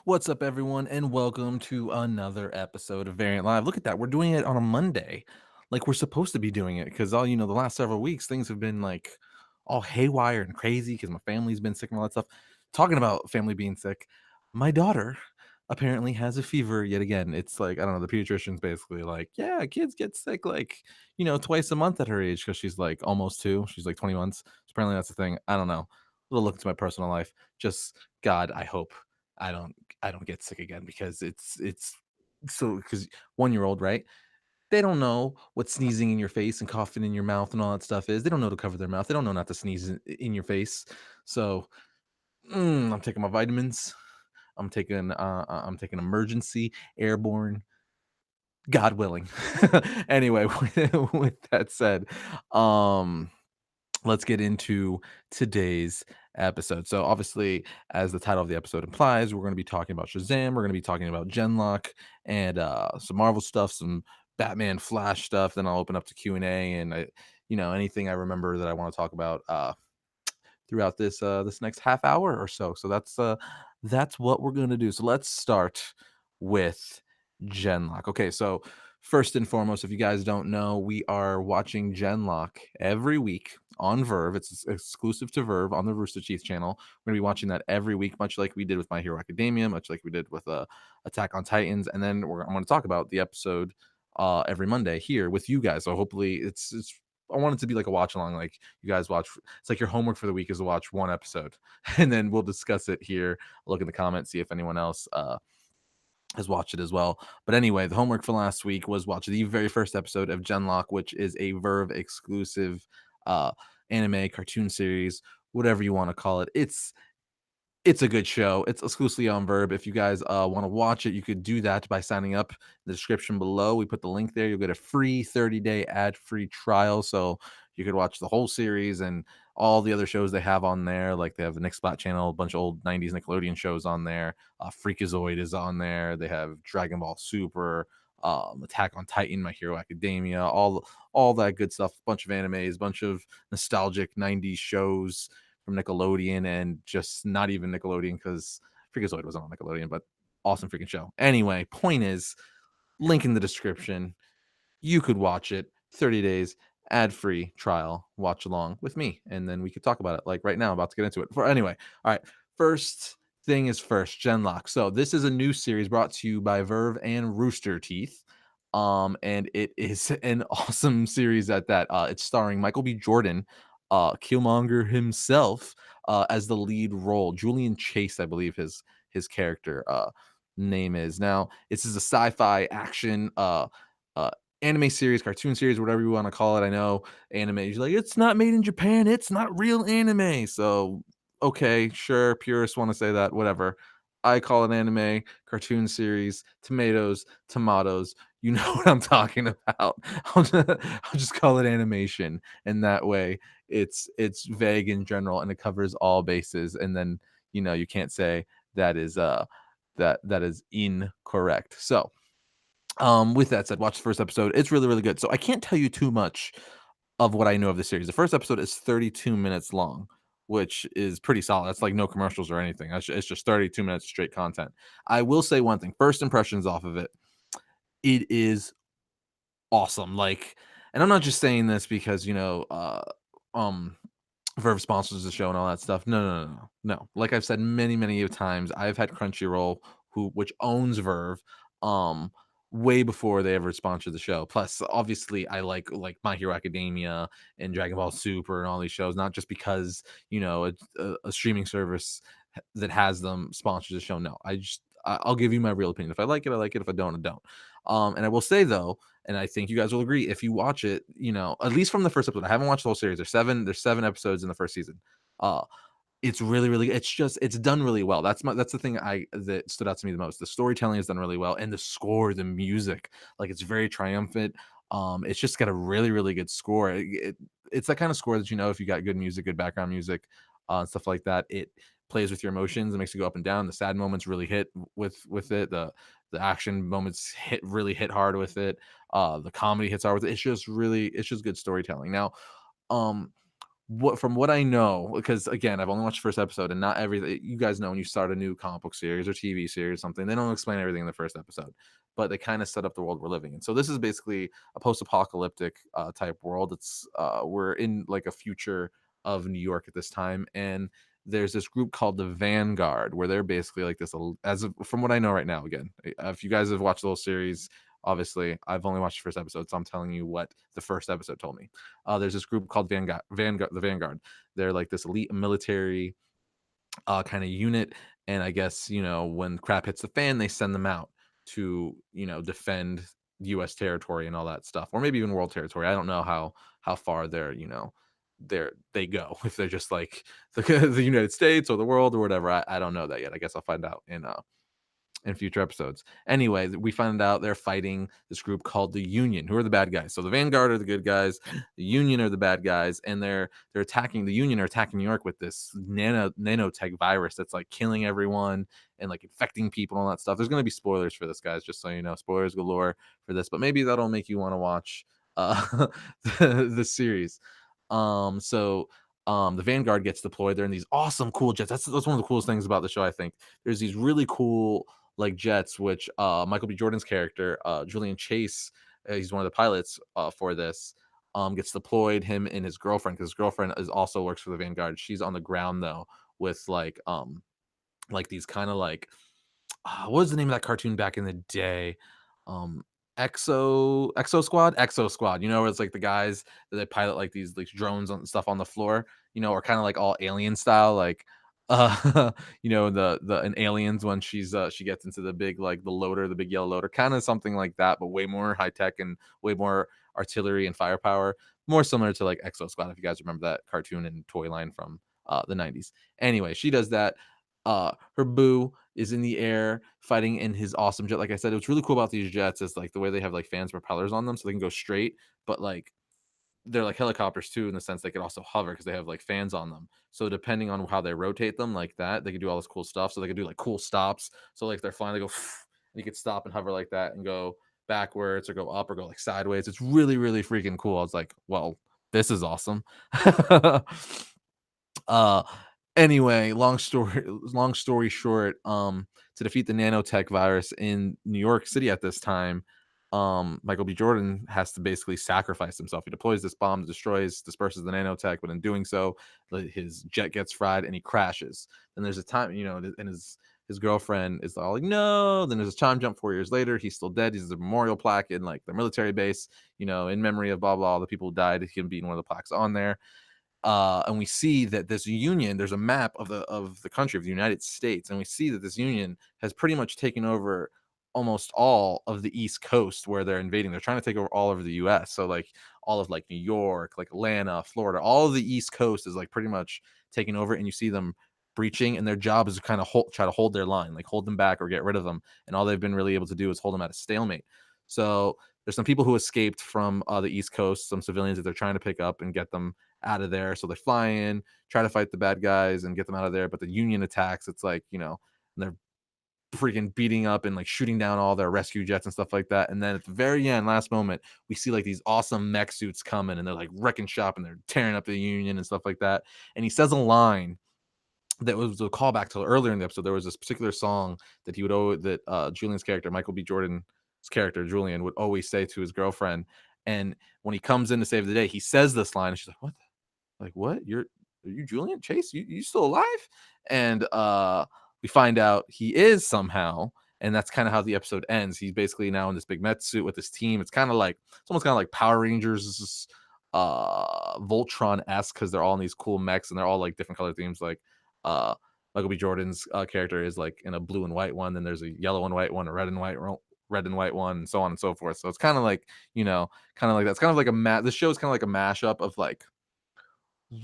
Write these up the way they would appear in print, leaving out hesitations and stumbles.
What's up, everyone, and welcome to another episode of Variant Live. Look at that. We're doing it on a Monday, like we're supposed to be doing it, because the last several weeks, things have been like all haywire and crazy because my family's been sick and all that stuff. Talking about family being sick, my daughter apparently has a fever yet again. It's like, I don't know, the pediatrician's basically like, yeah, kids get sick like, twice a month at her age because she's like almost two. She's like 20 months. So apparently that's the thing. I don't know. A little look into my personal life. Just God, I hope I don't I don't get sick again because it's so because 1-year-old, right? They don't know what sneezing in your face and coughing in your mouth and all that stuff is. They don't know to cover their mouth. They don't know not to sneeze in your face. So I'm taking my vitamins. I'm taking emergency airborne, God willing. Anyway, with that said, um, let's get into today's episode. So, obviously, as the title of the episode implies, we're going to be talking about Shazam. We're going to be talking about GenLock and some Marvel stuff, some Batman Flash stuff. Then I'll open up to Q&A and anything I remember that I want to talk about throughout this next half hour or so. So that's what we're going to do. So let's start with GenLock. Okay, so first and foremost, if you guys don't know, we are watching GenLock every week on Verve. It's exclusive to Verve on the Rooster Teeth channel. We're gonna be watching that every week, much like we did with My Hero Academia, much like we did with Attack on Titans, and then I'm going to talk about the episode every Monday here with you guys. So hopefully, it's I want it to be like a watch along, like you guys watch. It's like your homework for the week is to watch one episode, and then we'll discuss it here. Look in the comments, see if anyone else has watched it as well. But anyway, the homework for last week was watch the very first episode of GenLock, which is a Verve exclusive uh, anime cartoon series, whatever you want to call it. It's a good show. It's exclusively on Verb. If you guys want to watch it, you could do that by signing up in the description below. We put the link there. You'll get a free 30-day ad-free trial. So you could watch the whole series and all the other shows they have on there. Like they have the Nick Splat channel, a bunch of old 90s Nickelodeon shows on there. Freakazoid is on there. They have Dragon Ball Super, Attack on Titan, My Hero Academia, all that good stuff. A bunch of animes, a bunch of nostalgic 90s shows from Nickelodeon, and just not even Nickelodeon because Freakazoid wasn't on Nickelodeon, but awesome freaking show. Anyway, point is, link in the description. You could watch it 30 days ad free trial, watch along with me, and then we could talk about it. Like right now, I'm about to get into it. For anyway, all right. First thing is first, GenLock. So this is a new series brought to you by Verve and Rooster Teeth. And it is an awesome series at that. It's starring Michael B. Jordan, Killmonger himself, as the lead role. Julian Chase, I believe his character name is. Now, this is a sci-fi action uh anime series, cartoon series, whatever you want to call it. I know anime is like it's not made in Japan, it's not real anime. So okay, sure, purists want to say that, whatever. I call it anime, cartoon series, tomatoes. You know what I'm talking about. I'll just call it animation, and that way it's vague in general and it covers all bases. And then you can't say that is that is incorrect. So with that said, watch the first episode. It's really, really good. So I can't tell you too much of what I know of the series. The first episode is 32 minutes long, which is pretty solid. That's like no commercials or anything. It's just 32 minutes of straight content. I will say one thing. First impressions off of it. It is awesome. Like, and I'm not just saying this because, um Verve sponsors the show and all that stuff. No, no, no, no, no. Like I've said many, many of times, I've had Crunchyroll, which owns Verve, um, way before they ever sponsored the show. Plus, obviously, I like My Hero Academia and Dragon Ball Super and all these shows, not just because it's a streaming service that has them sponsor the show. No, I'll give you my real opinion. If I like it, I like it. If I don't, I don't. And I will say though, and I think you guys will agree, if you watch it, at least from the first episode. I haven't watched the whole series. There's seven episodes in the first season. Uh, it's really, really, it's done really well. That's the thing that stood out to me the most. The storytelling is done really well, and the score, the music, like it's very triumphant. It's just got a really, really good score. It's that kind of score that if you got good music, good background music, and stuff like that, it plays with your emotions. It makes you go up and down. The sad moments really hit with it. The action moments hit hard with it. The comedy hits hard with it. It's just good storytelling. Now, um, From what I know, because again, I've only watched the first episode, and not everything. You guys know when you start a new comic book series or TV series, or something, they don't explain everything in the first episode, but they kind of set up the world we're living in. So this is basically a post-apocalyptic type world. It's we're in like a future of New York at this time, and there's this group called the Vanguard, where they're basically like this. From what I know right now, again, if you guys have watched the whole series, obviously I've only watched the first episode, so I'm telling you what the first episode told me. There's this group called the Vanguard. They're like this elite military kind of unit, and I guess when crap hits the fan, they send them out to defend U.S. territory and all that stuff, or maybe even world territory. I don't know how far they go if they're just like the United States or the world or whatever. I don't know that yet. I guess I'll find out in future episodes. Anyway, we find out they're fighting this group called the Union, who are the bad guys. So the Vanguard are the good guys, the Union are the bad guys, and they're attacking the Union are attacking New York with this nanotech virus that's like killing everyone and like infecting people and all that stuff. There's gonna be spoilers for this, guys, just so you know, spoilers galore for this, but maybe that'll make you want to watch the series. The Vanguard gets deployed. They're in these awesome, cool jets. That's one of the coolest things about the show, I think. There's these really cool like jets, which Michael B. Jordan's character, Julian Chase, he's one of the pilots for this, gets deployed, him and his girlfriend, because his girlfriend is also works for the Vanguard. She's on the ground though, with like these kind of like what was the name of that cartoon back in the day? Um, Exo Squad. Where it's like the guys that they pilot like these drones and stuff on the floor. Or kind of like all alien style, like the in Aliens when she gets into the big like the loader, the big yellow loader, kind of something like that, but way more high tech and way more artillery and firepower, more similar to like Exo Squad, if you guys remember that cartoon and toy line from the 90s. Anyway, she does that. Her boo is in the air fighting in his awesome jet. Like I said, what's really cool about these jets is like the way they have like fans propellers on them, so they can go straight, but like they're like helicopters too, in the sense they could also hover because they have like fans on them. So depending on how they rotate them like that, they could do all this cool stuff. So they could do like cool stops. So like they're flying, they go and you could stop and hover like that and go backwards or go up or go like sideways. It's really, really freaking cool. I was like, well, this is awesome. uh Anyway, long story short, to defeat the nanotech virus in New York City at this time, Michael B. Jordan has to basically sacrifice himself. He deploys this bomb, disperses the nanotech, but in doing so, his jet gets fried and he crashes. Then there's a time, and his girlfriend is all like, no. Then there's a time jump 4 years later. He's still dead. He's a memorial plaque in like the military base, in memory of blah blah, all the people who died. Him being one of the plaques on there. And we see that this union, there's a map of the country of the United States, and we see that this union has pretty much taken over almost all of the East Coast where they're invading. They're trying to take over all over the U.S. So like all of like New York, like Atlanta, Florida, all of the East Coast is like pretty much taken over, and you see them breaching, and their job is to kind of try to hold their line, like hold them back or get rid of them. And all they've been really able to do is hold them at a stalemate. So there's some people who escaped from the East Coast, some civilians that they're trying to pick up and get them out of there. So they fly in, try to fight the bad guys and get them out of there. But the Union attacks. It's like, and they're freaking beating up and like shooting down all their rescue jets and stuff like that. And then at the very end, last moment, we see like these awesome mech suits coming and they're like wrecking shop and they're tearing up the Union and stuff like that. And he says a line that was a callback to earlier in the episode. There was this particular song that he would always, that Julian's character, Michael B. Jordan's character, Julian, would always say to his girlfriend. And when he comes in to save the day, he says this line, and she's like, "What? Like what? Are you Julian Chase? You still alive?" And we find out he is somehow, and that's kind of how the episode ends. He's basically now in this big Met suit with his team. It's almost kind of like Power Rangers, Voltron-esque, because they're all in these cool mechs and they're all like different color themes. Like Michael B. Jordan's character is like in a blue and white one, then there's a yellow and white one, a red and white one, and so on and so forth. So it's kind of like, kind of like that's kind of like this show is kind of like a mashup of like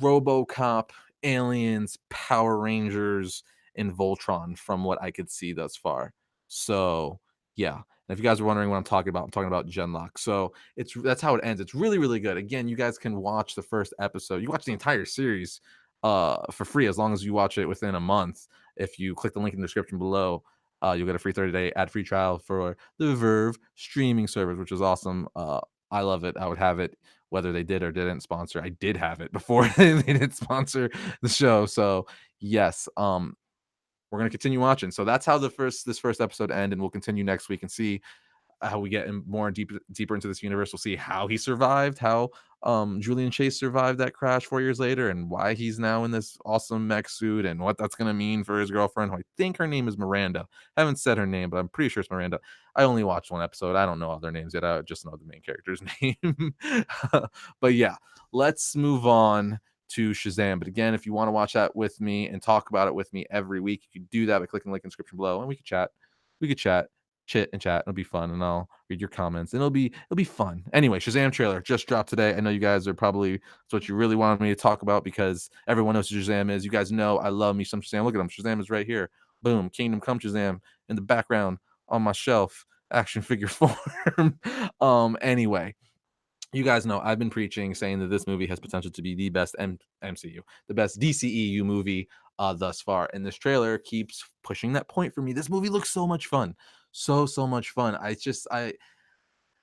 RoboCop, Aliens, Power Rangers, and Voltron from what I could see thus far. So yeah. And if you guys are wondering what I'm talking about GenLock. So that's how it ends. It's really, really good. Again, you guys can watch the first episode. You watch the entire series for free as long as you watch it within a month. If you click the link in the description below, you'll get a free 30-day ad-free trial for the Verve streaming service, which is awesome. I love it. I would have it whether they did or didn't sponsor. I did have it before they didn't sponsor the show. So yes, we're gonna continue watching. So that's how this first episode ended, and we'll continue next week and see how we get in more deeper into this universe. We'll see how he survived, how Julian Chase survived that crash 4 years later, and why he's now in this awesome mech suit, and what that's gonna mean for his girlfriend, who I think her name is Miranda. I haven't said her name, but I'm pretty sure it's Miranda. I only watched one episode. I don't know other names yet. I just know the main character's name. But yeah, let's move on to Shazam. But again, if you want to watch that with me and talk about it with me every week, you can do that by clicking the link in the description below, and we could chat. We could chat, chit and chat. It'll be fun, and I'll read your comments, and it'll be fun. Anyway, Shazam trailer just dropped today. I know you guys are probably it's what you really wanted me to talk about, because everyone knows who Shazam is. You guys know I love me some Shazam. Look at him. Shazam is right here. Boom. Kingdom Come Shazam in the background on my shelf, action figure form. Anyway, you guys know I've been preaching, saying that this movie has potential to be the best MCU, the best DCEU movie thus far. And this trailer keeps pushing that point for me. This movie looks so much fun, so much fun.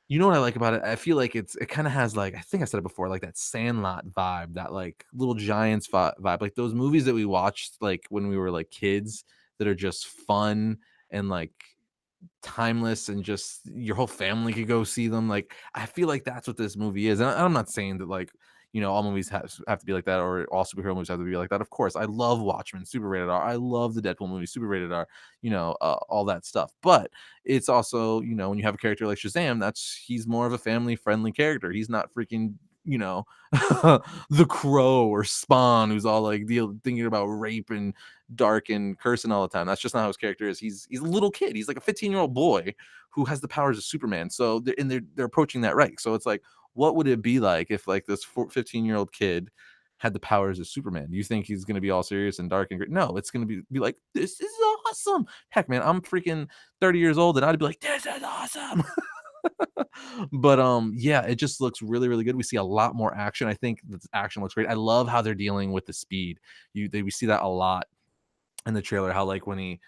You know what I like about it? I feel like it kind of has, like, I think I said it before, like that Sandlot vibe, that like Little Giants vibe, like those movies that we watched like when we were like kids, that are just fun and like timeless, and just your whole family could go see them. Like, I feel like that's what this movie is. And I'm not saying that, like, all movies have to be like that, or all superhero movies have to be like that. Of course, I love Watchmen, super rated R. I love the Deadpool movie, super rated R. All that stuff. But it's also, when you have a character like Shazam, he's more of a family friendly character. He's not freaking, you know, the Crow or Spawn, who's all like thinking about rape and dark and cursing all the time. That's just not how his character is. He's a little kid. He's like a 15-year-old boy who has the powers of Superman. So they're approaching that right. So it's like, what would it be like if like this 15-year-old kid had the powers of Superman? You think he's gonna be all serious and dark and great? No, it's gonna be like, this is awesome. Heck, man, I'm freaking 30 years old, and I'd be like, this is awesome. But yeah, it just looks really good. We see a lot more action. I think the action looks great. I love how they're dealing with the speed. We see that a lot in the trailer, how like when he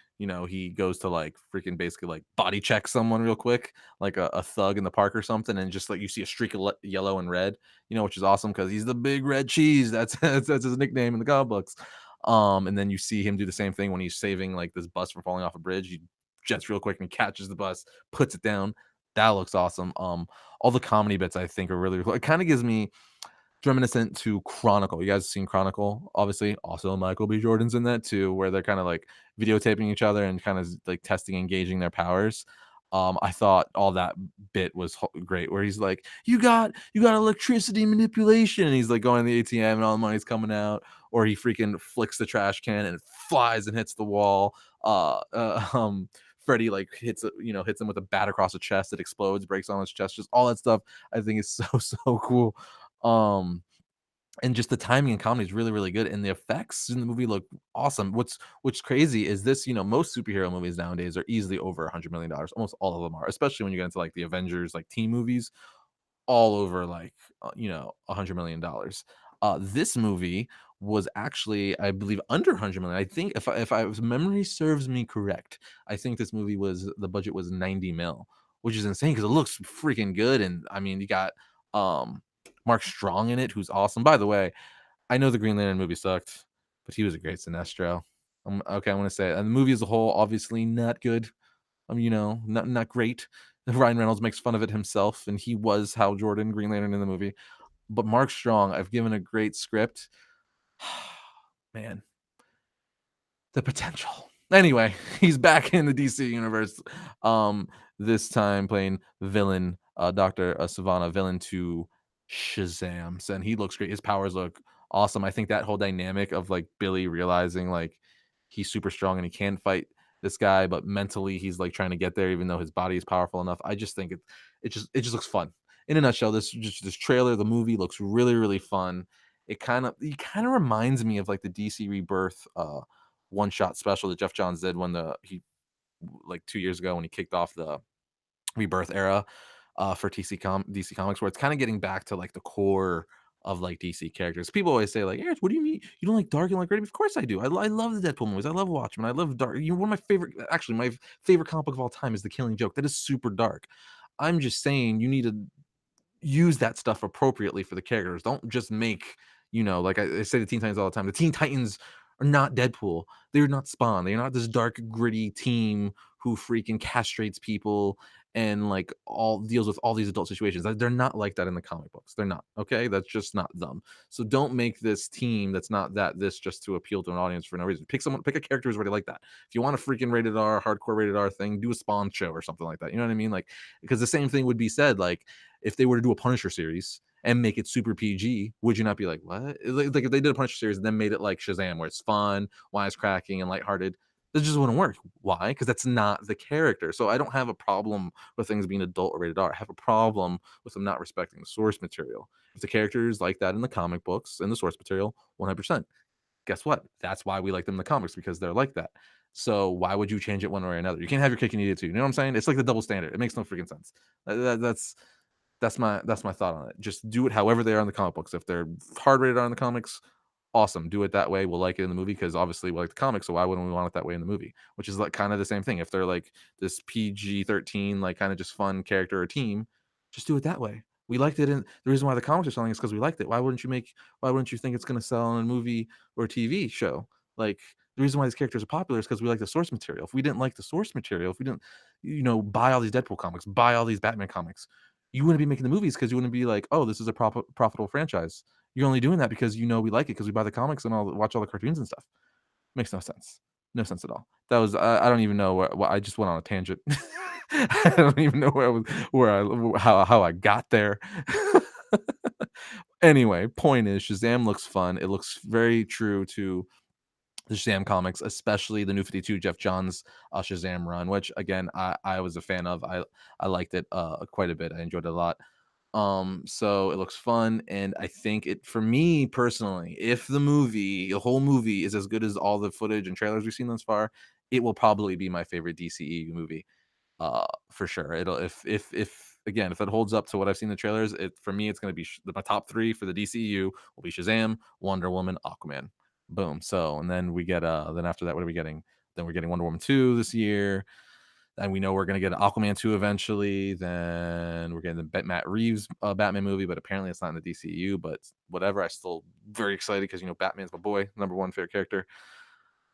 goes to like freaking basically like body check someone real quick, like a thug in the park or something, and just like you see a streak of yellow and red, which is awesome, because he's the big red cheese. That's his nickname in the comic books. And then you see him do the same thing when he's saving like this bus from falling off a bridge. He jets real quick and he catches the bus, puts it down. That looks awesome. All the comedy bits I think are really cool. It kind of gives me reminiscent to Chronicle. You guys have seen Chronicle, obviously. Also, Michael B. Jordan's in that too, where they're kind of like videotaping each other and kind of like testing, engaging their powers. I thought all that bit was great, where he's like, "You got electricity manipulation," and he's like going to the ATM and all the money's coming out, or he freaking flicks the trash can and it flies and hits the wall. Freddy like hits him with a bat across the chest. It explodes, breaks on his chest. Just all that stuff I think is so cool. Um, and just the timing and comedy is really good, and the effects in the movie look awesome. What's crazy is this, most superhero movies nowadays are easily over $100 million. Almost all of them are, especially when you get into like the Avengers, like team movies, all over like $100 million. This movie was actually, I believe, under 100 million. I think if memory serves me correct, I think this movie was the budget was 90 mil, which is insane because it looks freaking good. And I mean, you got um Mark Strong in it, who's awesome. By the way, I know the Green Lantern movie sucked, but he was a great Sinestro. Okay, I'm gonna say it. And the movie as a whole, obviously not good. Not great. Ryan Reynolds makes fun of it himself, and he was Hal Jordan, Green Lantern in the movie. But Mark Strong, I've given a great script. Man, the potential. Anyway, he's back in the DC universe. This time playing villain, Dr. Savannah, villain to Shazam. And he looks great. His powers look awesome. I think that whole dynamic of like Billy realizing like he's super strong and he can fight this guy, but mentally he's like trying to get there, even though his body is powerful enough. I just think it just looks fun. In a nutshell, this trailer, the movie looks really fun. It kind of reminds me of like the DC Rebirth one shot special that Jeff Johns did when he like 2 years ago, when he kicked off the Rebirth era for DC Comics, where it's kind of getting back to like the core of like DC characters. People always say like, Arris, what do you mean you don't like Dark and like Raven? Of course I do. I love the Deadpool movies. I love Watchmen. I love Dark. One of my favorite, actually, my favorite comic book of all time is The Killing Joke. That is super dark. I'm just saying you need to use that stuff appropriately for the characters. Don't just make, like I say to Teen Titans all the time. The Teen Titans are not Deadpool. They're not Spawn. They're not this dark, gritty team who freaking castrates people and like all deals with all these adult situations. They're not like that in the comic books. They're not. Okay, that's just not them. So don't make this team that's not this just to appeal to an audience for no reason. Pick a character who's already like that. If you want a freaking rated R, hardcore rated R thing, do a Spawn show or something like that. You know what I mean? Like, because the same thing would be said like if they were to do a Punisher series and make it super PG, would you not be like, what? Like if they did a Punisher series and then made it like Shazam, where it's fun, wisecracking, and lighthearted, this just wouldn't work. Why? Because that's not the character. So I don't have a problem with things being adult or rated R. I have a problem with them not respecting the source material. If the characters like that in the comic books and the source material, 100%. Guess what? That's why we like them in the comics, because they're like that. So why would you change it one way or another? You can't have your cake and eat it too. You know what I'm saying? It's like the double standard. It makes no freaking sense. That's my thought on it. Just do it however they are in the comic books. If they're hard rated on the comics, awesome. Do it that way. We'll like it in the movie because obviously we like the comics. So why wouldn't we want it that way in the movie? Which is like kind of the same thing. If they're like this PG-13, like kind of just fun character or team, just do it that way. We liked it, and the reason why the comics are selling is because we liked it. Why wouldn't you think it's going to sell in a movie or a TV show? Like, the reason why these characters are popular is because we like the source material. If we didn't like the source material, if we didn't, buy all these Deadpool comics, buy all these Batman comics, you wouldn't be making the movies because you wouldn't be like, oh, this is a profitable franchise. You're only doing that because we like it because we buy the comics and watch all the cartoons and stuff. Makes no sense. No sense at all. That was I don't even know I just went on a tangent. I don't even know how I got there. Anyway, point is Shazam looks fun. It looks very true to the Shazam comics, especially the New 52 Jeff Johns Shazam run, which again I was a fan of. I liked it quite a bit. I enjoyed it a lot. So it looks fun, and I think it, for me personally, if the whole movie is as good as all the footage and trailers we've seen thus far, it will probably be my favorite DCE movie. For sure. It'll if again, if it holds up to what I've seen in the trailers, it for me it's going to be my top 3 for the DCU will be Shazam, Wonder Woman, Aquaman. Boom. So, and then we get then after that, what are we getting? Then we're getting Wonder Woman 2 this year. And we know we're going to get Aquaman 2 eventually. Then we're getting the Matt Reeves Batman movie, but apparently it's not in the DCU. But whatever, I still very excited because Batman's my boy, number one favorite character.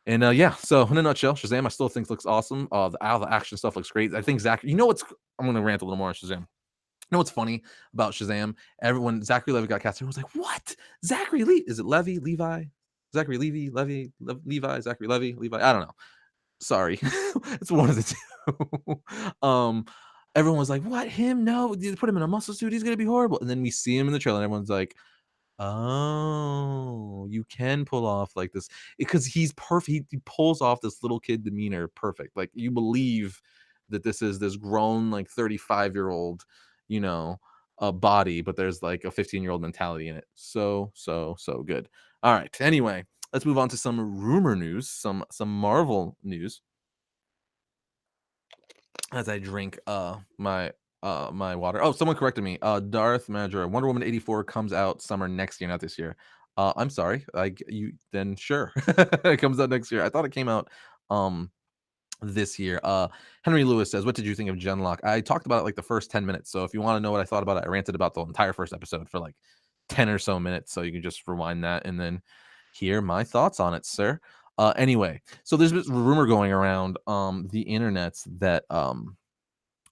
And yeah, so in a nutshell, Shazam I still think looks awesome. All the action stuff looks great. I think Zach, I'm going to rant a little more on Shazam. You know what's funny about Shazam? Everyone, Zachary Levi got cast. Everyone's like, "What? Zachary Lee? Is it Levy? Levi? Zachary Levy? Levi? Zachary Levy? Levi? I don't know. Sorry, it's one of the two. Everyone was like, "What? Him? No, you put him in a muscle suit. He's gonna be horrible." And then we see him in the trailer, and everyone's like, "Oh, you can pull off like this because he's perfect. He pulls off this little kid demeanor perfect. Like you believe that this is this grown like 35-year-old, you know, body, but there's like a 15-year-old mentality in it. So good. All right. Anyway, let's move on to some rumor news, some Marvel news as I drink my water. Oh, someone corrected me. Darth Manager, Wonder Woman 84 comes out summer next year, not this year. I'm sorry. Like you then sure. It comes out next year. I thought it came out this year. Henry Lewis says, "What did you think of GenLock?" I talked about it like the first 10 minutes. So if you want to know what I thought about it, I ranted about the entire first episode for like 10 or so minutes. So you can just rewind that and then hear my thoughts on it, sir. Anyway, so there's this rumor going around the internets that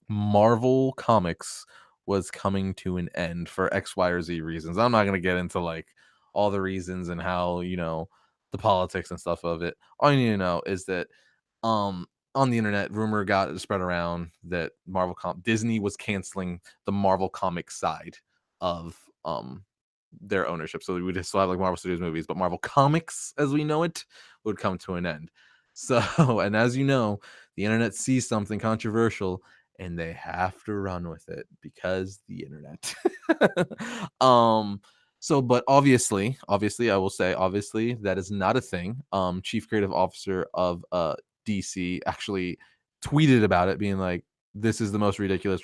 Marvel Comics was coming to an end for X, Y, or Z reasons. I'm not going to get into like all the reasons and how, the politics and stuff of it. All you need to know is that um on the internet, rumor got spread around that Disney was canceling the Marvel Comics side of their ownership. So we would still have like Marvel Studios movies, but Marvel Comics as we know it would come to an end. So, and as you know, the internet sees something controversial and they have to run with it because the internet. But obviously, I will say, obviously, that is not a thing. Chief Creative Officer of DC actually tweeted about it, being like, "This is the most ridiculous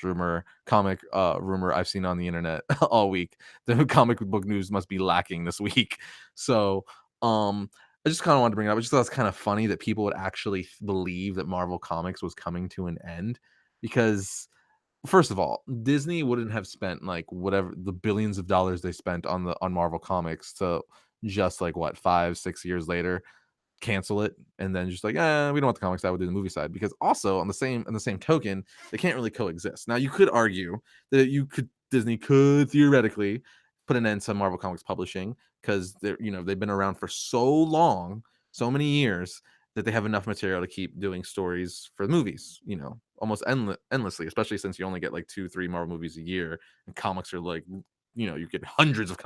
comic rumor I've seen on the internet all week. The comic book news must be lacking this week." So, I just kind of wanted to bring it up. I just thought it's kind of funny that people would actually believe that Marvel Comics was coming to an end because first of all, Disney wouldn't have spent like whatever the billions of dollars they spent on Marvel Comics to just like what 5 6 years later cancel it and then just like we don't want the comic side, we'll do the movie side. Because also on the same token, they can't really coexist. Now you could argue that Disney could theoretically put an end to Marvel Comics publishing because they've been around for so long, so many years, that they have enough material to keep doing stories for the movies, almost endlessly, especially since you only get like 2 3 Marvel movies a year, and comics are like, you get hundreds of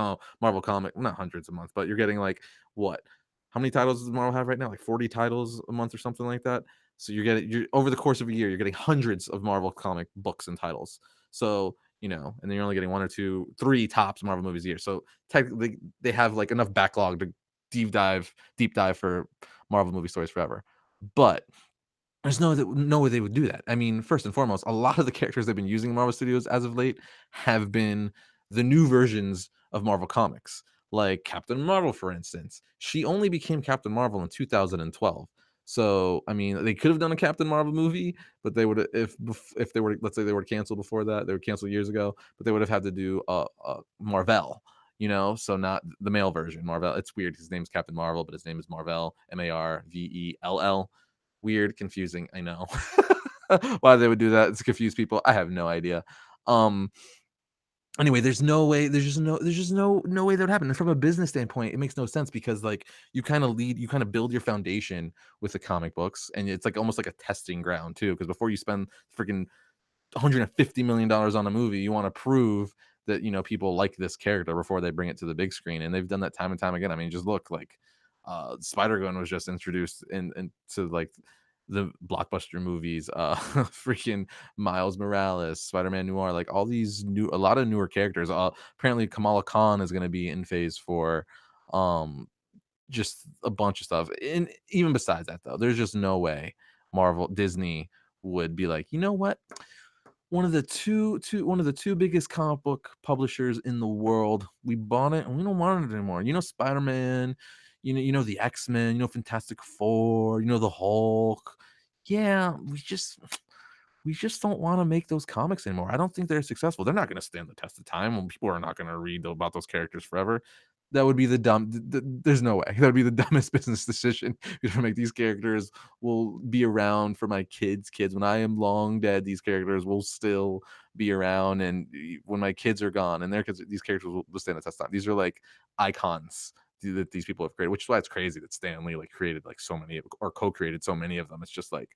Marvel comic, not hundreds a month, but you're getting like what, how many titles does Marvel have right now? Like 40 titles a month or something like that. So you're over the course of a year, you're getting hundreds of Marvel comic books and titles. So, and then you're only getting 1 or 2 3 tops Marvel movies a year. So technically they have like enough backlog to deep dive for Marvel movie stories forever. But there's no way they would do that. I mean, first and foremost, a lot of the characters they've been using in Marvel Studios as of late have been the new versions of Marvel Comics, like Captain Marvel, for instance. She only became Captain Marvel in 2012. So, I mean, they could have done a Captain Marvel movie, but they would, if they were, let's say they were canceled before that, they were canceled years ago, but they would have had to do a Marvel, so not the male version. Marvel. It's weird. His name's Captain Marvel, but his name is Marvel, Marvell. Weird, confusing, I know. Why they would do that, it's confuse people, I have no idea. Um, anyway, there's just no way that would happen, and from a business standpoint, it makes no sense because, like, you kinda build your foundation with the comic books, and it's, like, almost like a testing ground too. Because before you spend freaking $150 million on a movie, you want to prove that people like this character before they bring it to the big screen, and they've done that time and time again. I mean, just look, like, Spider-Gwen was just introduced into like the blockbuster movies. Freaking Miles Morales, Spider-Man Noir, like all these a lot of newer characters. Apparently Kamala Khan is going to be in phase 4. um just a bunch of stuff. And even besides that, though, there's just no way Disney would be like, you know what, one of the two biggest comic book publishers in the world, we bought it and we don't want it anymore. Spider-Man, the X-Men, Fantastic Four, the Hulk. Yeah, we just don't want to make those comics anymore. I don't think they're successful. They're not going to stand the test of time, when people are not going to read about those characters forever. That would be there's no way. That would be the dumbest business decision. To make these characters will be around for my kids. When I am long dead, these characters will still be around. And when my kids are gone, and their kids, these characters will stand the test of time. These are like icons that these people have created, which is why it's crazy that Stan Lee like created like so many or co-created so many of them. It's just like,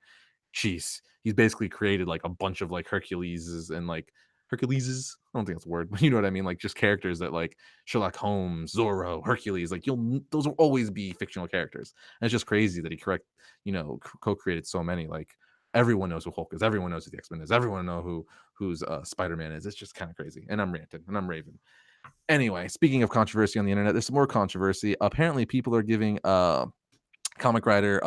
jeez, he's basically created like a bunch of like Herculeses and like Herculeses. I don't think that's a word, but you know what I mean. Like just characters that like Sherlock Holmes, Zorro, Hercules. Like those will always be fictional characters. And it's just crazy that he co-created so many. Like everyone knows who Hulk is. Everyone knows who the X-Men is. Everyone know who's Spider-Man is. It's just kind of crazy. And I'm ranting and I'm raving. Anyway, speaking of controversy on the internet, there's some more controversy. Apparently, people are giving comic writer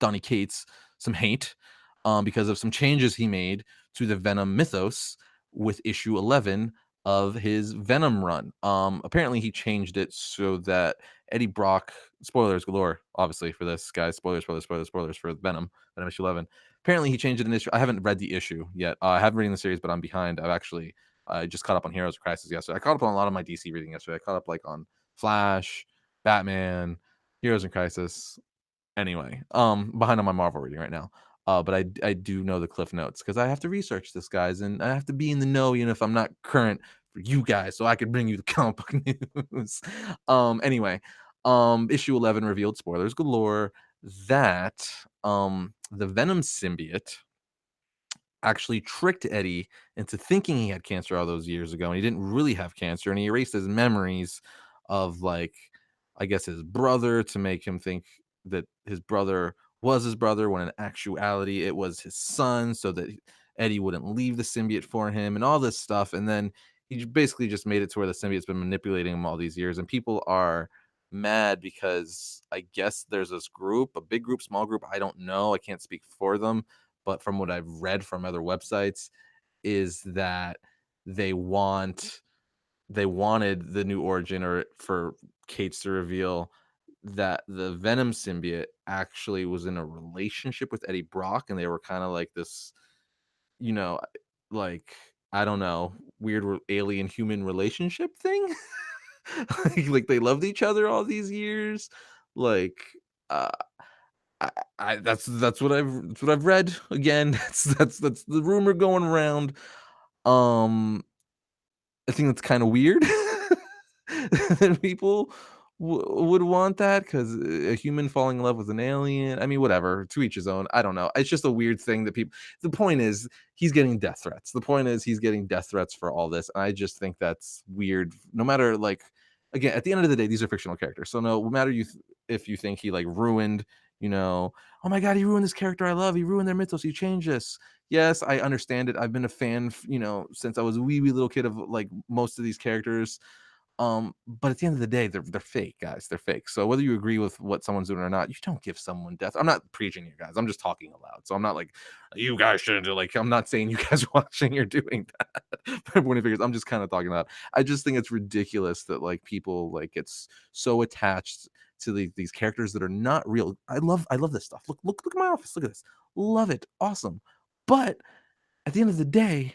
Donny Cates some hate because of some changes he made to the Venom mythos with issue 11 of his Venom run. Apparently, he changed it so that Eddie Brock, spoilers galore, obviously, for this, guys. Spoilers for Venom issue 11. Apparently, he changed it in issue. I haven't read the issue yet. I have reading the series, but I'm behind. I just caught up on Heroes of Crisis yesterday. I caught up on a lot of my DC reading yesterday. I caught up like on Flash, Batman, Heroes in Crisis. Anyway, behind on my Marvel reading right now. But I do know the cliff notes because I have to research this, guys, and I have to be in the know, if I'm not current for you guys, so I could bring you the comic book news. Anyway, issue 11 revealed, spoilers galore, that the Venom symbiote actually tricked Eddie into thinking he had cancer all those years ago, and he didn't really have cancer, and he erased his memories of, like, I guess, his brother, to make him think that his brother was his brother, when in actuality it was his son, so that Eddie wouldn't leave the symbiote for him, and all this stuff. And then he basically just made it to where the symbiote's been manipulating him all these years, and people are mad because I guess there's this group, a big group, small group, I don't know, I can't speak for them, but from what I've read from other websites, is that they wanted the new origin, or for Cates to reveal that the Venom symbiote actually was in a relationship with Eddie Brock, and they were kind of like this, you know, like, I don't know, weird alien human relationship thing. Like they loved each other all these years. Like, uh, that's what I've read. Again, that's the rumor going around. Um, I think that's kind of weird that people would want that because a human falling in love with an alien. I mean, whatever. To each his own. I don't know. It's just a weird thing that people. The point is, he's getting death threats. The point is, he's getting death threats for all this. And I just think that's weird. No matter like, again, at the end of the day, these are fictional characters. So no matter if you think he like ruined, you know, oh my god, he ruined this character I love. He ruined their mythos. He changed this. Yes, I understand it. I've been a fan, since I was a wee little kid of like most of these characters. But at the end of the day, they're fake, guys. They're fake. So whether you agree with what someone's doing or not, you don't give someone death. I'm not preaching you guys. I'm just talking aloud. So I'm not like you guys shouldn't do. Like I'm not saying you guys watching you're doing that. For everyone who figures, I'm just kind of talking about. I just think it's ridiculous that like people like it's so attached to these characters that are not real. I love this stuff. Look at my office. Look at this. Love it. Awesome. But at the end of the day,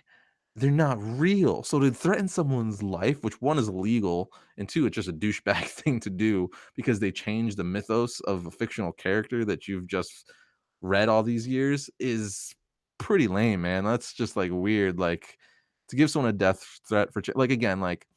they're not real. So to threaten someone's life, which one is illegal, and two, it's just a douchebag thing to do because they changed the mythos of a fictional character that you've just read all these years is pretty lame, man. That's just like weird. Like to give someone a death threat for like again, like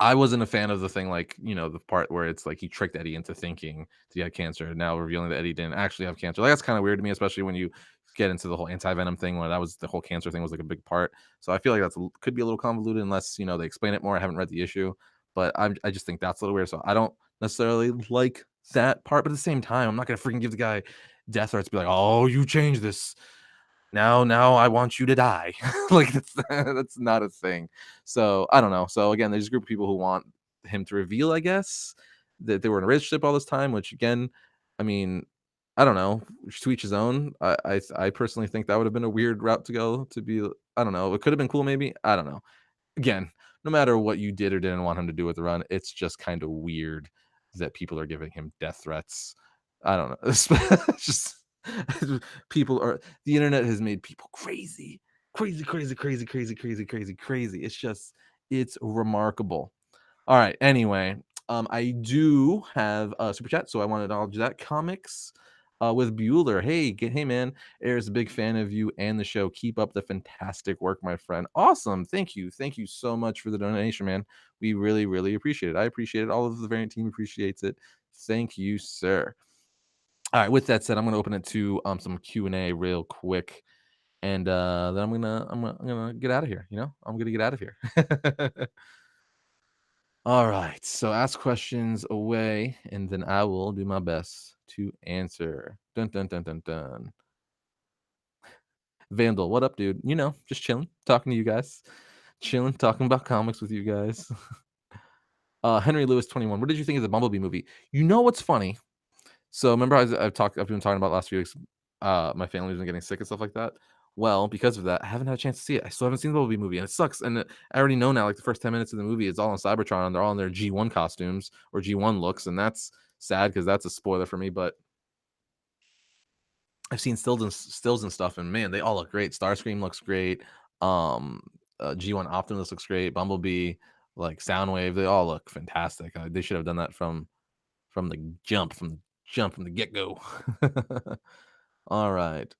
I wasn't a fan of the thing, like, the part where it's like he tricked Eddie into thinking he had cancer, now revealing that Eddie didn't actually have cancer. Like, that's kinda weird to me, especially when you get into the whole anti-venom thing, where that was the whole cancer thing was, like, a big part. So I feel like that's could be a little convoluted unless, they explain it more. I haven't read the issue, but I just think that's a little weird, so I don't necessarily like that part, but at the same time, I'm not gonna freaking give the guy death threats, be like, "Oh, you changed this." Now I want you to die. Like that's not a thing. So I don't know. So again, there's a group of people who want him to reveal, I guess, that they were in a relationship all this time, which again, I mean, I don't know. To each his own. I personally think that would have been a weird route to go to be. I don't know. It could have been cool, maybe. I don't know. Again, no matter what you did or didn't want him to do with the run, it's just kind of weird that people are giving him death threats. I don't know. It's just people are the internet has made people crazy. Crazy, crazy, crazy, crazy, crazy, crazy, crazy. It's remarkable. All right. Anyway, I do have a super chat, so I want to acknowledge that. Comics with Bueller. Hey man, Air's a big fan of you and the show. Keep up the fantastic work, my friend. Awesome. Thank you so much for the donation, man. We really, really appreciate it. I appreciate it. All of the variant team appreciates it. Thank you, sir. All right. With that said, I'm gonna open it to some Q&A real quick. And then I'm gonna get out of here. I'm gonna get out of here. All right. So ask questions away, and then I will do my best to answer. Dun dun dun dun dun. Vandal, what up, dude? Just chilling, talking to you guys, chilling, talking about comics with you guys. Henry Lewis 21. What did you think of the Bumblebee movie? You know what's funny? So remember, I've been talking about last few weeks. My family's been getting sick and stuff like that. Well, because of that, I haven't had a chance to see it. I still haven't seen the Bumblebee movie, and it sucks. And I already know now, like the first 10 minutes of the movie, it's all on Cybertron, and they're all in their G1 costumes or G1 looks, and that's sad because that's a spoiler for me. But I've seen stills and stuff, and man, they all look great. Starscream looks great. Um, G1 Optimus looks great. Bumblebee, like Soundwave, they all look fantastic. They should have done that from the from the get go. All right.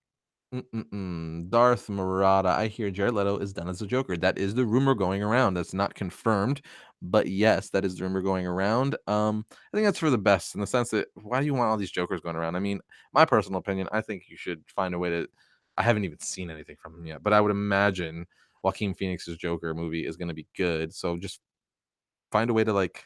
Darth Murata. I hear Jared Leto is done as a Joker. That is the rumor going around. That's not confirmed, but yes, that is the rumor going around. I think that's for the best in the sense that why do you want all these Jokers going around? I mean, my personal opinion, I think you should find a way to. I haven't even seen anything from him yet, but I would imagine Joaquin Phoenix's Joker movie is going to be good. So just find a way to like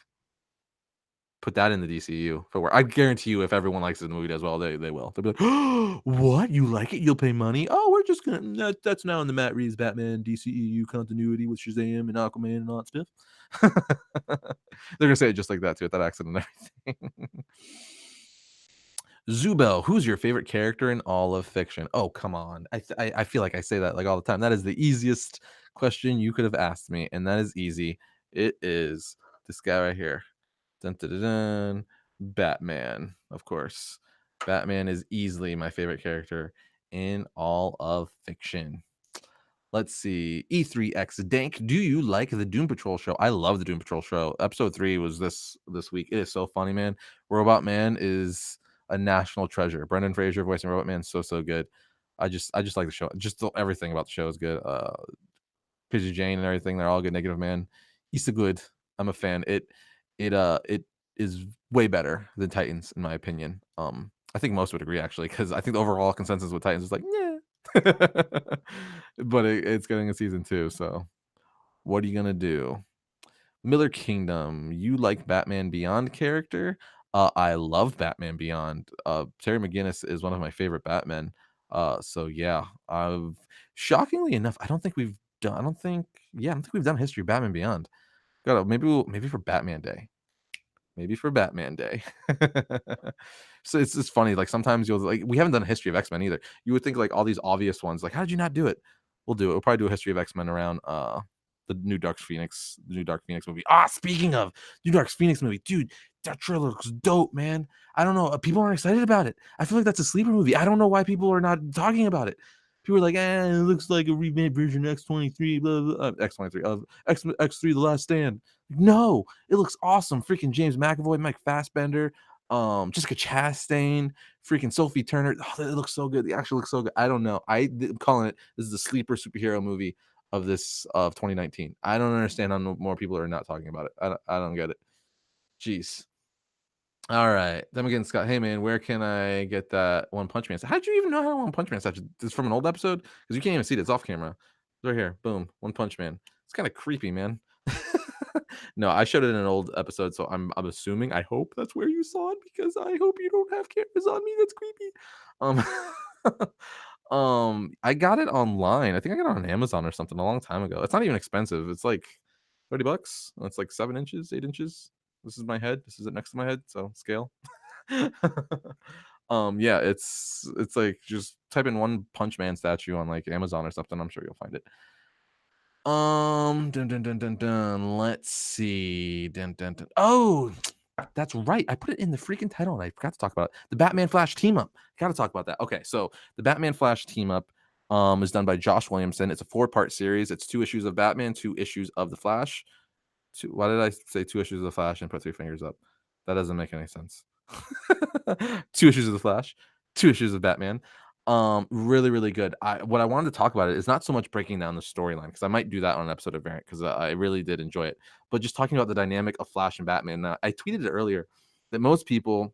put that in the DCU for where I guarantee you, if everyone likes the movie as well, they will. They'll be like, "Oh, what? You like it? You'll pay money? Oh, we're just gonna that's now in the Matt Reeves Batman DCEU continuity with Shazam and Aquaman and all that stuff." They're gonna say it just like that too, at that accent and everything. Zubel, who's your favorite character in all of fiction? Oh, come on. I feel like I say that like all the time. That is the easiest question you could have asked me, and that is easy. It is this guy right here. Dun, dun, dun, dun. Batman, of course. Batman is easily my favorite character in all of fiction. Let's see. E3X Dank. Do you like the Doom Patrol show? I love the Doom Patrol show. Episode 3 was this week. It is so funny, man. Robot Man is a national treasure. Brendan Fraser voicing Robot Man, so good. I just like the show. Everything about the show is good. Pidgey Jane and everything, they're all good. Negative Man, he's so good. I'm a fan. It is way better than Titans in my opinion. I think most would agree actually, because I think the overall consensus with Titans is like, yeah. But it's getting a season 2, so what are you gonna do? Miller Kingdom, you like Batman Beyond character? I love Batman Beyond. Terry McGinnis is one of my favorite Batmen. So yeah, I've shockingly enough, I don't think, yeah, I don't think we've done history of Batman Beyond. Maybe for Batman Day. Maybe for Batman Day. So it's just funny. Like sometimes you'll like we haven't done a history of X-Men either. You would think like all these obvious ones, like how did you not do it? We'll do it. We'll probably do a history of X-Men around the new Dark Phoenix movie. Speaking of new Dark Phoenix movie, dude, that trailer looks dope, man. I don't know. People aren't excited about it. I feel like that's a sleeper movie. I don't know why people are not talking about it. People are like, it looks like a remade version of X-23, blah, blah, X-23 of X3 The Last Stand. No, it looks awesome. Freaking James McAvoy, Mike Fassbender, Jessica Chastain, freaking Sophie Turner. Oh, it looks so good. The action looks so good. I don't know. I'm calling it. This is the sleeper superhero movie of 2019. I don't understand how more people are not talking about it. I don't get it. Jeez. All right. Then again, Scott. Hey man, where can I get that One Punch Man? How did you even know how One Punch Man statue? This is from an old episode because you can't even see it. It's off camera. It's right here. Boom. One Punch Man. It's kind of creepy, man. No, I showed it in an old episode, so I'm assuming. I hope that's where you saw it because I hope you don't have cameras on me. That's creepy. I got it online. I think I got it on Amazon or something a long time ago. It's not even expensive. It's like $30. It's like 7 inches, 8 inches. This is my head. This is it next to my head. So scale. Yeah, it's like just type in One Punch Man statue on like Amazon or something. I'm sure you'll find it. Dun, dun, dun, dun, dun. Let's see. Dun, dun, dun. Oh, that's right. I put it in the freaking title and I forgot to talk about it. The Batman Flash Team Up. Got to talk about that. Okay, so the Batman Flash Team Up is done by Josh Williamson. It's a 4-part series. It's 2 issues of Batman, 2 issues of the Flash. Why did I say 2 issues of the Flash and put 3 fingers up? That doesn't make any sense. 2 issues of the Flash, 2 issues of Batman. Really good. What I wanted to talk about it is not so much breaking down the storyline because I might do that on an episode of Variant because I really did enjoy it, but just talking about the dynamic of Flash and Batman. Now, I tweeted it earlier that most people,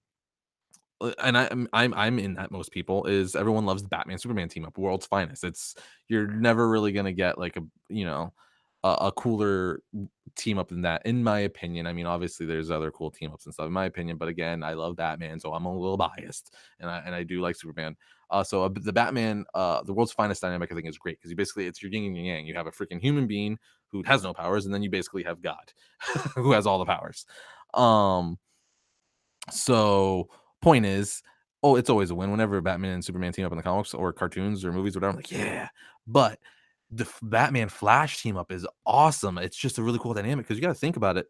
and I'm in that most people is everyone loves the Batman Superman team up, world's finest. It's you're never really gonna get like a cooler team up than that, in my opinion. I mean, obviously there's other cool team ups and stuff, in my opinion, but again, I love Batman, so I'm a little biased, and I do like Superman. The Batman, the world's finest dynamic, I think is great because you basically it's your yin and your yang. You have a freaking human being who has no powers, and then you basically have God, who has all the powers. Um, so point is, it's always a win whenever Batman and Superman team up in the comics or cartoons or movies, or whatever. I'm like, yeah, but the Batman Flash team up is awesome. It's just a really cool dynamic because you got to think about it.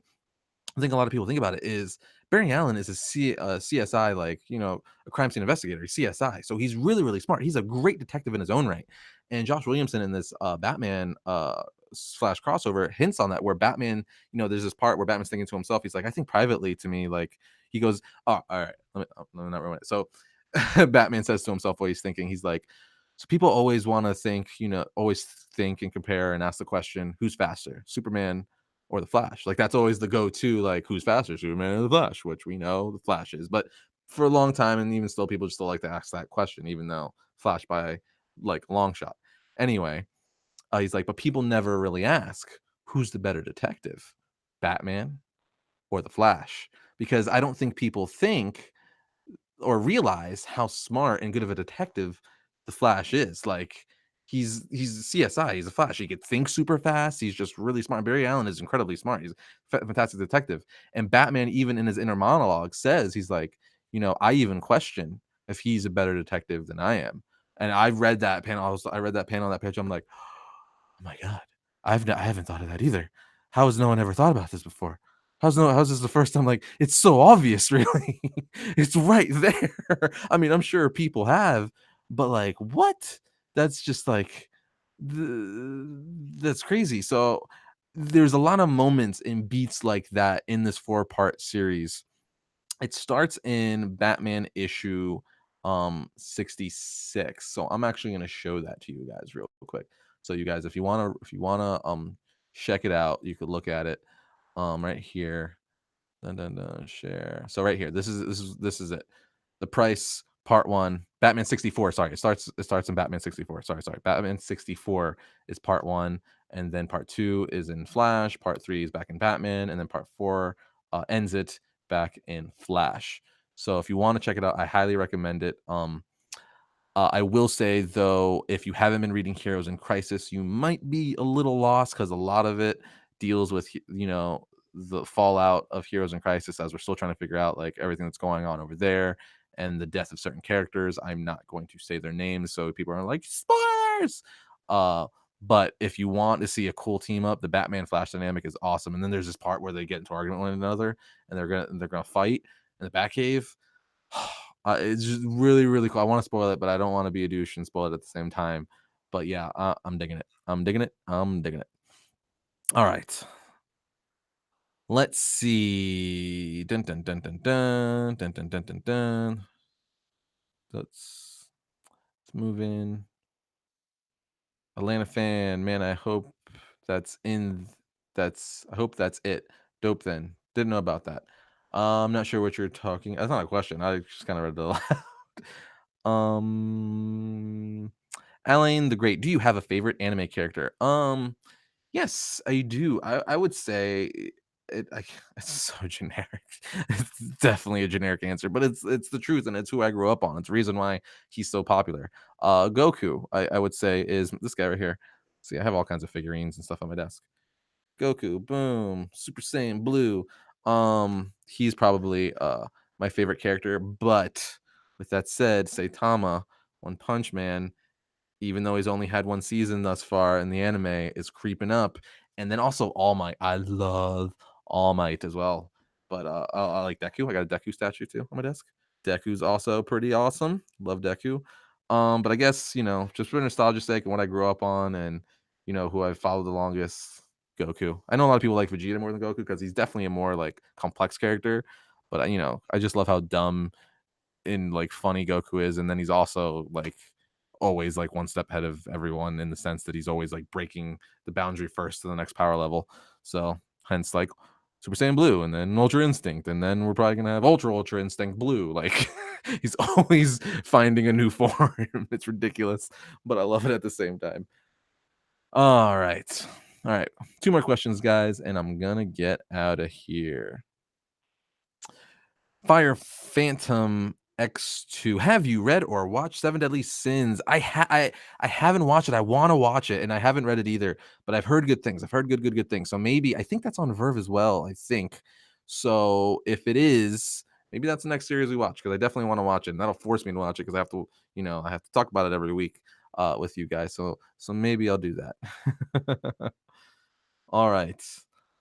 I think a lot of people think about it is Barry Allen is a CSI, like, a crime scene investigator, CSI. So he's really smart. He's a great detective in his own right. And Josh Williamson in this Batman Flash crossover hints on that, where Batman, there's this part where Batman's thinking to himself, he's like, I think privately to me, like, he goes, oh, all right, let me not ruin it. So Batman says to himself what he's thinking. He's like, so people always want to think, always think and compare and ask the question, who's faster, Superman or the Flash? Like that's always the go-to, like who's faster, Superman or the Flash, which we know the Flash is. But for a long time, and even still, people just still like to ask that question, even though Flash by like long shot. Anyway, he's like, but people never really ask who's the better detective, Batman or the Flash, because I don't think people think or realize how smart and good of a detective the Flash is. Like he's CSI, he's a Flash. He could think super fast. He's just really smart. Barry Allen is incredibly smart. He's a fantastic detective. And Batman, even in his inner monologue, says he's like, I even question if he's a better detective than I am. And I read that panel. I read that panel on that page. I'm like, oh my god, I haven't thought of that either. How has no one ever thought about this before? How's this the first time? Like, it's so obvious, really. It's right there. I mean, I'm sure people have, but like, what? That's just like, That's crazy. So there's a lot of moments and beats like that in this four-part series. It starts in Batman issue 66. So I'm actually going to show that to you guys real quick. So you guys, if you want to check it out, you could look at it right here. Dun, dun, dun, share. So right here, this is it. The price, part one, Batman 64. Sorry, it starts in Batman 64. Sorry. Batman 64 is part one, and then part two is in Flash. Part three is back in Batman, and then part four ends it back in Flash. So if you want to check it out, I highly recommend it. I will say though, if you haven't been reading Heroes in Crisis, you might be a little lost because a lot of it deals with the fallout of Heroes in Crisis as we're still trying to figure out like everything that's going on over there and the death of certain characters. I'm not going to say their names so people are like spoilers. Uh, but if you want to see a cool team up, the Batman Flash dynamic is awesome. And then there's this part where they get into argument with one another and they're gonna fight in the Batcave. It's just really, really cool. I want to spoil it, but I don't want to be a douche and spoil it at the same time. But yeah, I'm digging it. I'm digging it. I'm digging it. All right. Let's see. Dun dun dun dun dun dun dun dun dun dun. Let's move in. Atlanta fan, man. That's in. I hope that's it. Dope. Then didn't know about that. I'm not sure what you're talking. That's not a question. I just kind of read it aloud. um Alain the Great, do you have a favorite anime character? Yes, I do. I would say it's so generic. It's definitely a generic answer, but it's the truth and it's who I grew up on. It's the reason why he's so popular. Goku, I would say is this guy right here. See, I have all kinds of figurines and stuff on my desk. Goku, boom, Super Saiyan Blue. He's probably my favorite character, but with that said, Saitama, One Punch Man, even though he's only had one season thus far in the anime, is creeping up. And then also All Might. I love All Might as well. But I like Deku. I got a Deku statue too on my desk. Deku's also pretty awesome. Love Deku. But I guess, just for nostalgia's sake and what I grew up on and, who I followed the longest, Goku. I know a lot of people like Vegeta more than Goku because he's definitely a more like complex character. But I just love how dumb and like funny Goku is, and then he's also like always like one step ahead of everyone in the sense that he's always like breaking the boundary first to the next power level. So hence like Super Saiyan Blue and then Ultra Instinct, and then we're probably gonna have Ultra Instinct Blue. Like he's always finding a new form. It's ridiculous, but I love it at the same time. All right. All right. Two more questions, guys, and I'm gonna get out of here. Fire Phantom X2. Have you read or watched Seven Deadly Sins? I haven't watched it. I want to watch it, and I haven't read it either. But I've heard good things. I've heard good things. So maybe I think that's on Verve as well. I think so. If it is, maybe that's the next series we watch because I definitely want to watch it. And that'll force me to watch it because I have to talk about it every week with you guys. So maybe I'll do that. All right.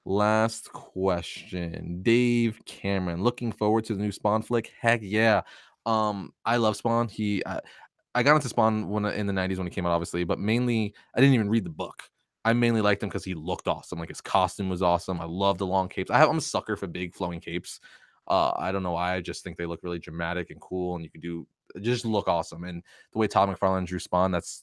Last question. Dave Cameron, looking forward to the new Spawn flick? Heck yeah. I love Spawn. I got into Spawn when in the 90s when it came out, obviously, but mainly I didn't even read the book. I mainly liked him because he looked awesome. Like his costume was awesome. I love the long capes. I'm a sucker for big flowing capes. I don't know why. I just think they look really dramatic and cool, and you can do just look awesome. And the way Todd McFarlane drew Spawn, that's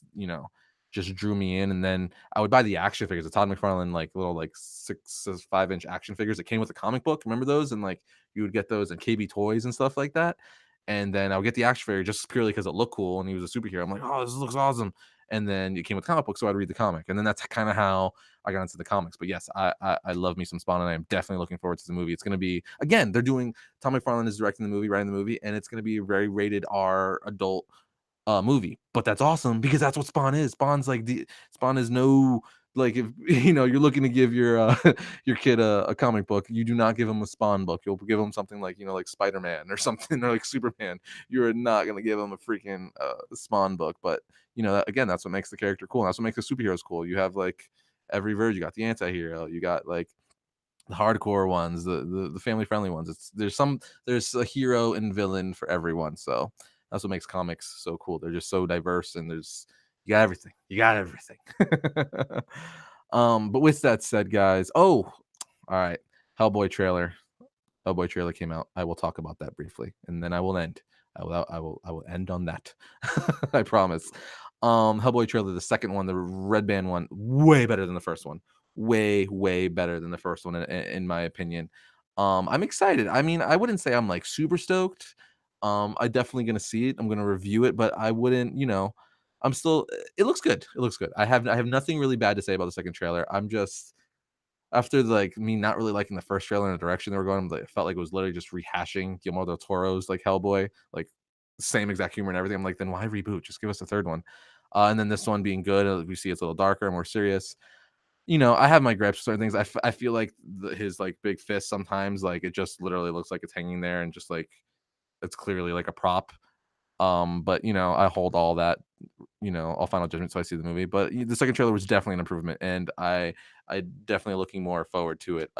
just drew me in. And then I would buy the action figures, the Todd McFarlane like little like 5-inch action figures that came with the comic book. Remember those? And like you would get those in KB Toys and stuff like that. And then I would get the action figure just purely because it looked cool and he was a superhero. I'm like, oh, this looks awesome. And then it came with comic books, so I'd read the comic. And then that's kind of how I got into the comics. But yes, I love me some Spawn, and I am definitely looking forward to the movie. It's going to be, again, Tom McFarlane is directing the movie, writing the movie, and it's going to be a very rated R adult movie. But that's awesome because that's what Spawn is. Spawn is no, like, if you're looking to give your your kid a comic book, you do not give him a Spawn book. You'll give him something like like Spider-Man or something, or like Superman. You're not gonna give him a freaking Spawn book. But again, that's what makes the character cool. And that's what makes the superheroes cool. You have like every version. You got the anti-hero, you got like the hardcore ones, the family friendly ones. There's a hero and villain for everyone. So that's what makes comics so cool. They're just so diverse, and You got everything. You got everything. But with that said, guys, all right, Hellboy trailer. Hellboy trailer came out. I will talk about that briefly, and then I will end. I will end on that. I promise. Hellboy trailer, the second one, the red band one, way better than the first one. Way better than the first one, in my opinion. I'm excited. I mean, I wouldn't say I'm like super stoked. I definitely gonna see it. I'm gonna review it, but I wouldn't, I'm still. It looks good. It looks good. I have nothing really bad to say about the second trailer. I'm just after like me not really liking the first trailer and the direction they were going, it felt like it was literally just rehashing Guillermo del Toro's like Hellboy, like same exact humor and everything. I'm like, then why reboot? Just give us a third one. And then this one being good, we see it's a little darker, more serious. I have my gripes with certain things. I feel like his like big fist sometimes, like it just literally looks like it's hanging there and just like it's clearly like a prop. But I hold all that, all final judgment so I see the movie. But the second trailer was definitely an improvement, and I definitely looking more forward to it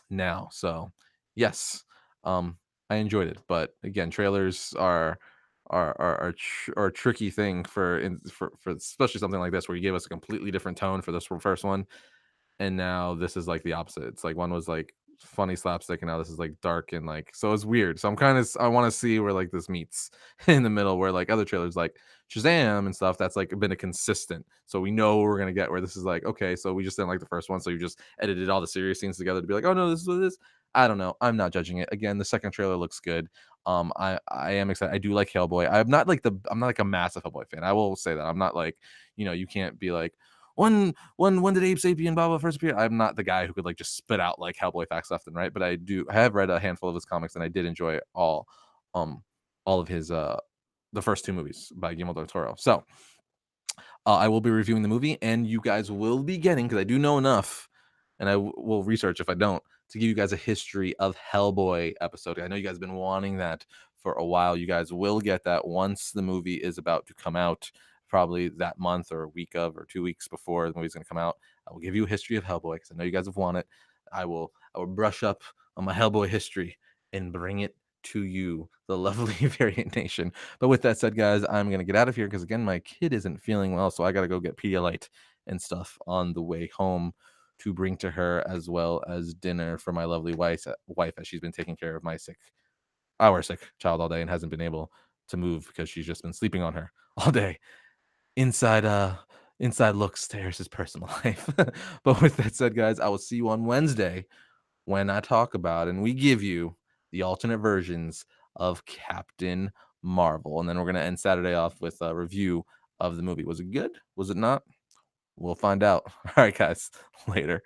now. So yes, I enjoyed it. But again, trailers are a tricky thing for especially something like this where you gave us a completely different tone for this first one, and now this is like the opposite. It's like one was like funny slapstick, and now this is like dark and like so it's weird. So I want to see where like this meets in the middle, where like other trailers like Shazam and stuff that's like been a consistent. So we know we're gonna get where this is like okay, so we just didn't like the first one, so you just edited all the serious scenes together to be like, oh no, this is what it is. I don't know. I'm not judging it. Again, the second trailer looks good. I am excited. I do like Hellboy. I'm not like a massive Hellboy fan. I will say that I'm not like you can't be like when did Abe Sapien blah blah first appear? I'm not the guy who could like just spit out like Hellboy facts left and right, but I have read a handful of his comics and I did enjoy um all of his the first two movies by Guillermo del Toro. So I will be reviewing the movie, and you guys will be getting because I do know enough, and will research if I don't to give you guys a history of Hellboy episode. I know you guys have been wanting that for a while. You guys will get that once the movie is about to come out, probably that month or a week of or 2 weeks before the movie's going to come out. I will give you a history of Hellboy because I know you guys have wanted. I will brush up on my Hellboy history and bring it to you, the lovely Variant Nation. But with that said, guys, I'm gonna get out of here because again, my kid isn't feeling well, so I gotta go get Pedialyte and stuff on the way home to bring to her, as well as dinner for my lovely wife as she's been taking care of our sick child all day and hasn't been able to move because she's just been sleeping on her all day. Inside inside looks to Harris's personal life. But with that said, guys, I will see you on Wednesday when I talk about and we give you the alternate versions of Captain Marvel. And then we're going to end Saturday off with a review of the movie. Was it good? Was it not? We'll find out. All right, guys. Later.